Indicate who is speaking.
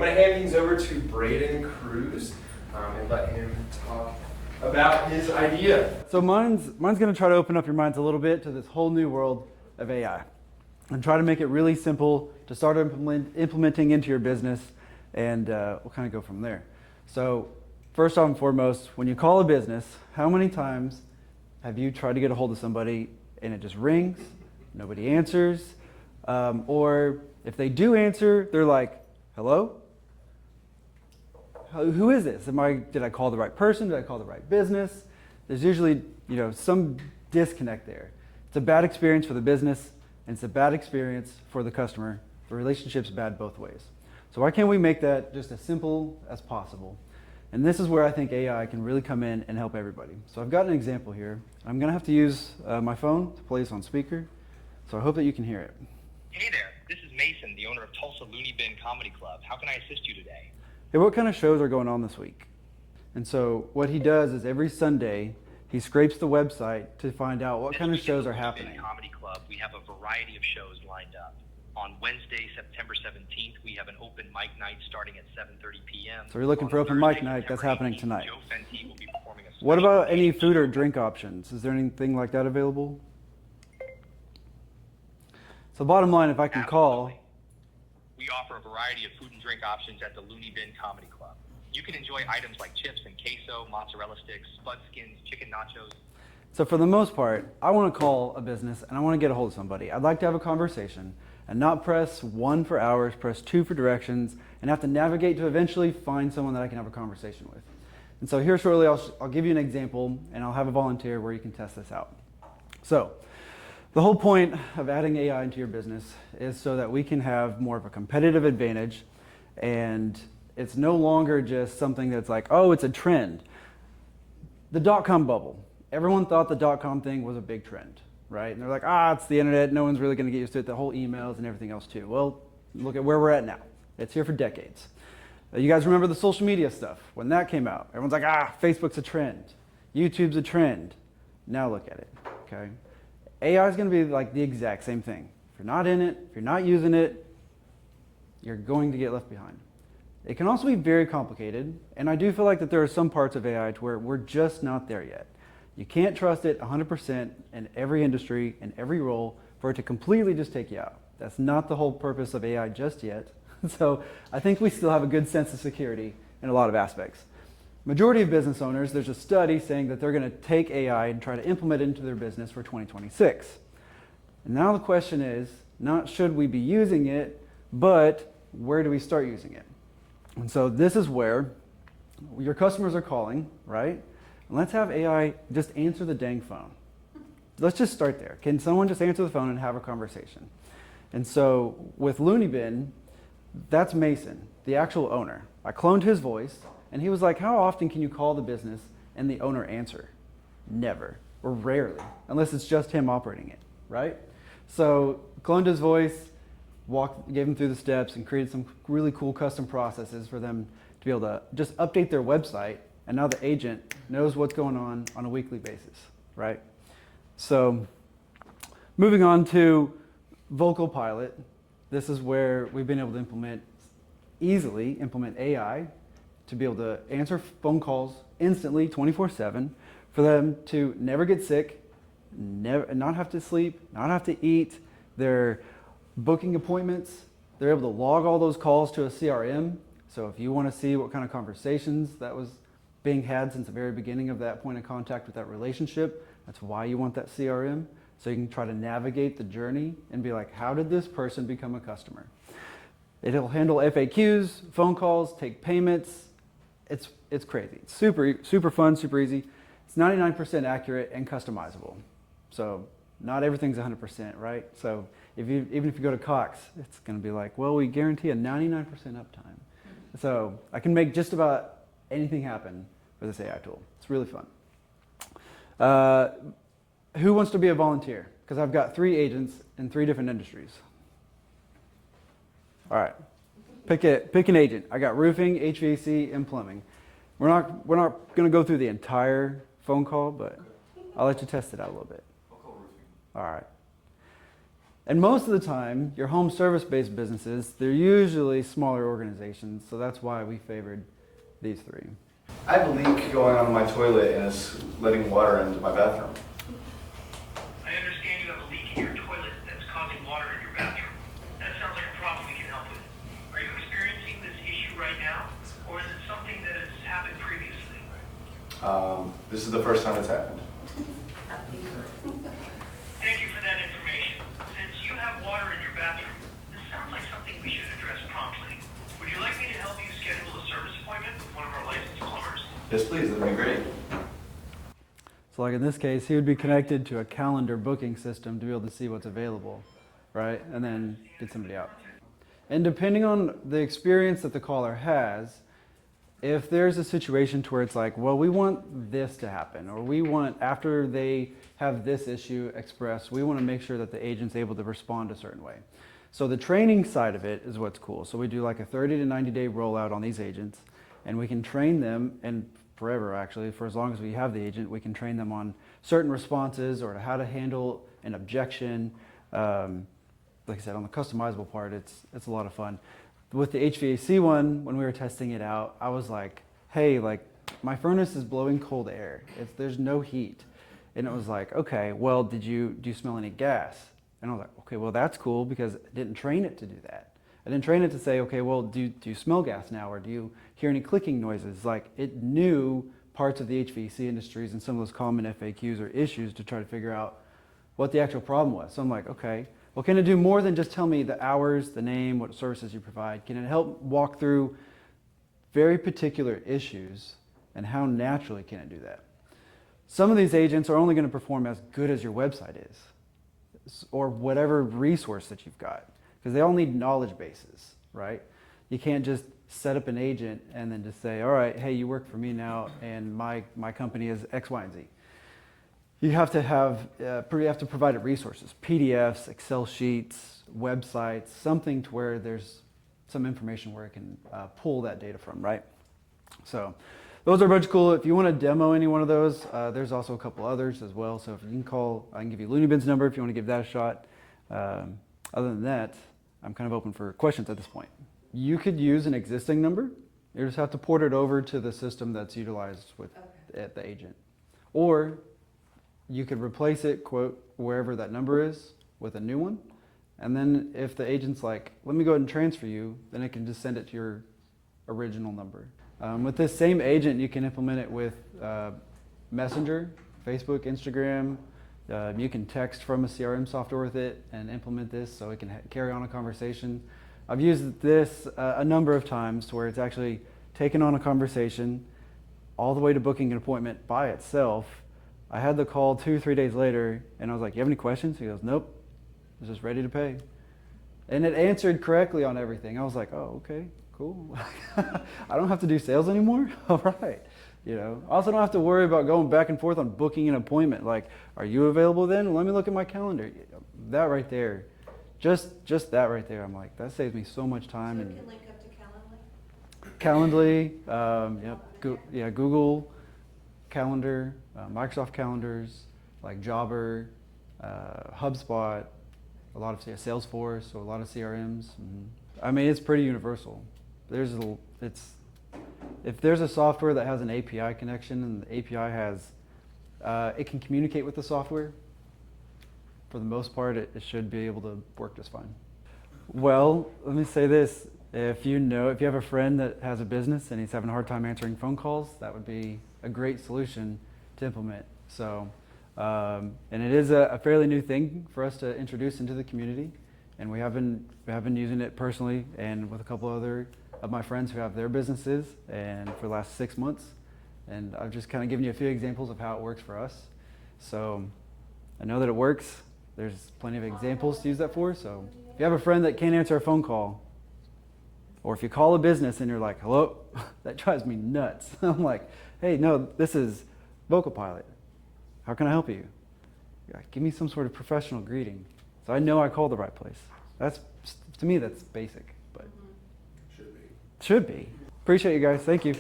Speaker 1: I'm going to hand things over to Braedon Kruse and let him talk about his idea.
Speaker 2: So mine's going to try to open up your minds a little bit to this whole new world of AI and try to make it really simple to start implementing into your business, and we'll kind of go from there. So first and foremost, when you call a business, how many times have you tried to get a hold of somebody and it just rings, nobody answers, or if they do answer, they're like, hello? Who is this? Did I call the right person? Did I call the right business? There's usually, some disconnect there. It's a bad experience for the business, and it's a bad experience for the customer. The relationship's bad both ways. So why can't we make that just as simple as possible? And this is where I think AI can really come in and help everybody. So I've got an example here. I'm going to have to use my phone to play this on speaker, so I hope that you can hear it.
Speaker 3: Hey there, this is Mason, the owner of Tulsa Looney Bin Comedy Club. How can I assist you today?
Speaker 2: Hey, what kind of shows are going on this week? And so what he does is every Sunday, he scrapes the website to find out what kind of shows are happening.
Speaker 3: Comedy Club, we have a variety of shows lined up. On Wednesday, September 17th, we have an open mic night starting at 7:30 p.m.
Speaker 2: So you're looking for open mic night, that's happening tonight.
Speaker 3: Joe Fenty will be performing a
Speaker 2: What about any food or drink options? Is there anything like that available? So bottom line, if I can call,
Speaker 3: we offer a variety of food and drink options at the Looney Bin Comedy Club. You can enjoy items like chips and queso, mozzarella sticks, spud skins, chicken nachos.
Speaker 2: So for the most part, I want to call a business and I want to get a hold of somebody. I'd like to have a conversation and not press 1 for hours, press 2 for directions, and have to navigate to eventually find someone that I can have a conversation with. And so here shortly, I'll give you an example and I'll have a volunteer where you can test this out. So the whole point of adding AI into your business is so that we can have more of a competitive advantage, and it's no longer just something that's like, oh, it's a trend. The dot-com bubble. Everyone thought the dot-com thing was a big trend, right? And they're like, it's the internet, no one's really gonna get used to it, the whole emails and everything else too. Well, look at where we're at now. It's here for decades. You guys remember the social media stuff? When that came out, everyone's like, Facebook's a trend, YouTube's a trend. Now look at it, okay? AI is going to be like the exact same thing. If you're not in it, if you're not using it, you're going to get left behind. It can also be very complicated, and I do feel like that there are some parts of AI to where we're just not there yet. You can't trust it 100% in every industry, in every role, for it to completely just take you out. That's not the whole purpose of AI just yet. So I think we still have a good sense of security in a lot of aspects. Majority of business owners, there's a study saying that they're going to take AI and try to implement it into their business for 2026. And now the question is, not should we be using it, but where do we start using it? And so this is where your customers are calling, right? And let's have AI just answer the dang phone. Let's just start there. Can someone just answer the phone and have a conversation? And so with Looney Bin, that's Mason, the actual owner. I cloned his voice. And he was like, how often can you call the business and the owner answer? Never, or rarely, unless it's just him operating it, right? So cloned his voice, gave him through the steps, and created some really cool custom processes for them to be able to just update their website, and now the agent knows what's going on a weekly basis, right? So moving on to Vocal Pilot, this is where we've been able to easily implement AI to be able to answer phone calls instantly, 24/7, for them to never get sick, not have to sleep, not have to eat. They're booking appointments. They're able to log all those calls to a CRM. So if you want to see what kind of conversations that was being had since the very beginning of that point of contact with that relationship, that's why you want that CRM. So you can try to navigate the journey and be like, how did this person become a customer? It'll handle FAQs, phone calls, take payments. It's crazy. It's super fun, super easy. It's 99% accurate and customizable. So not everything's 100%, right? So even if you go to Cox, it's going to be like, well, we guarantee a 99% uptime. So I can make just about anything happen with this AI tool. It's really fun. Who wants to be a volunteer? Because I've got 3 agents in 3 different industries. All right. Pick an agent. I got roofing, HVAC, and plumbing. We're not going to go through the entire phone call, but I'll let you test it out a little bit.
Speaker 1: I'll call roofing.
Speaker 2: All right. And most of the time, your home service-based businesses, they're usually smaller organizations, so that's why we favored these three.
Speaker 4: I have a leak going on in my toilet and it's letting water into my bathroom.
Speaker 3: I understand you have a leak in your toilet that's causing water in your bathroom. That sounds like a problem we can help with. Are you experiencing this issue right now, or is it something that has happened previously?
Speaker 4: This is the first time it's happened.
Speaker 3: Thank you for that information. Since you have water in your bathroom, this sounds like something we should address promptly. Would you like me to help you schedule a service appointment with one of our licensed plumbers?
Speaker 4: Yes, please, that'd be great.
Speaker 2: So like in this case, he would be connected to a calendar booking system to be able to see what's available, right? And then get somebody out. And depending on the experience that the caller has, if there's a situation to where it's like, well, we want this to happen, or we want, after they have this issue expressed, we want to make sure that the agent's able to respond a certain way. So the training side of it is what's cool. So we do like a 30 to 90 day rollout on these agents, and we can train them, and forever actually, for as long as we have the agent, we can train them on certain responses or how to handle an objection. Like I said, on the customizable part, it's a lot of fun. With the HVAC one, when we were testing it out, I was like, hey, like my furnace is blowing cold air. There's no heat. And it was like, okay, well, do you smell any gas? And I was like, okay, well, that's cool because I didn't train it to do that. I didn't train it to say, okay, well, do you smell gas now? Or do you hear any clicking noises? Like it knew parts of the HVAC industries and some of those common FAQs or issues to try to figure out what the actual problem was. So I'm like, okay, well, can it do more than just tell me the hours, the name, what services you provide? Can it help walk through very particular issues, and how naturally can it do that? Some of these agents are only going to perform as good as your website is, or whatever resource that you've got, because they all need knowledge bases, right? You can't just set up an agent and then just say, all right, hey, you work for me now, and my company is X, Y, and Z. You have to provide it resources, PDFs, Excel sheets, websites, something to where there's some information where it can pull that data from, right? So those are a bunch of cool. If you want to demo any one of those, there's also a couple others as well. So if you can call, I can give you Looney Bin's number if you want to give that a shot. Other than that, I'm kind of open for questions at this point. You could use an existing number. You just have to port it over to the system that's utilized with at the agent. Or you could replace it, quote, wherever that number is with a new one. And then if the agent's like, let me go ahead and transfer you, then it can just send it to your original number. With this same agent, you can implement it with Messenger, Facebook, Instagram. You can text from a CRM software with it and implement this so it can carry on a conversation. I've used this a number of times to where it's actually taken on a conversation all the way to booking an appointment by itself. I had the call 2-3 days later, and I was like, you have any questions? He goes, nope, I was just ready to pay. And it answered correctly on everything. I was like, oh, okay, cool. I don't have to do sales anymore? All right. You know, I also don't have to worry about going back and forth on booking an appointment. Like, are you available then? Let me look at my calendar. That right there, just that right there, I'm like, that saves me so much time.
Speaker 5: So
Speaker 2: and
Speaker 5: it can link up to Calendly?
Speaker 2: Calendly, Google Calendar, Microsoft Calendars, like Jobber, HubSpot, a lot of Salesforce, so a lot of CRMs. I mean, it's pretty universal. If there's a software that has an API connection and the API has, it can communicate with the software. For the most part, it should be able to work just fine. Well, let me say this. If you have a friend that has a business and he's having a hard time answering phone calls, that would be a great solution to implement. So, and it is a fairly new thing for us to introduce into the community, and we have been using it personally and with a couple other of my friends who have their businesses, and for the last 6 months. And I've just kind of given you a few examples of how it works for us. So I know that it works. There's plenty of examples to use that for. So if you have a friend that can't answer a phone call, or if you call a business and you're like, hello, that drives me nuts. I'm like, hey, no, this is Vocal Pilot. How can I help you? Yeah, give me some sort of professional greeting, so I know I called the right place. To me, that's basic, but should be. Appreciate you guys. Thank you.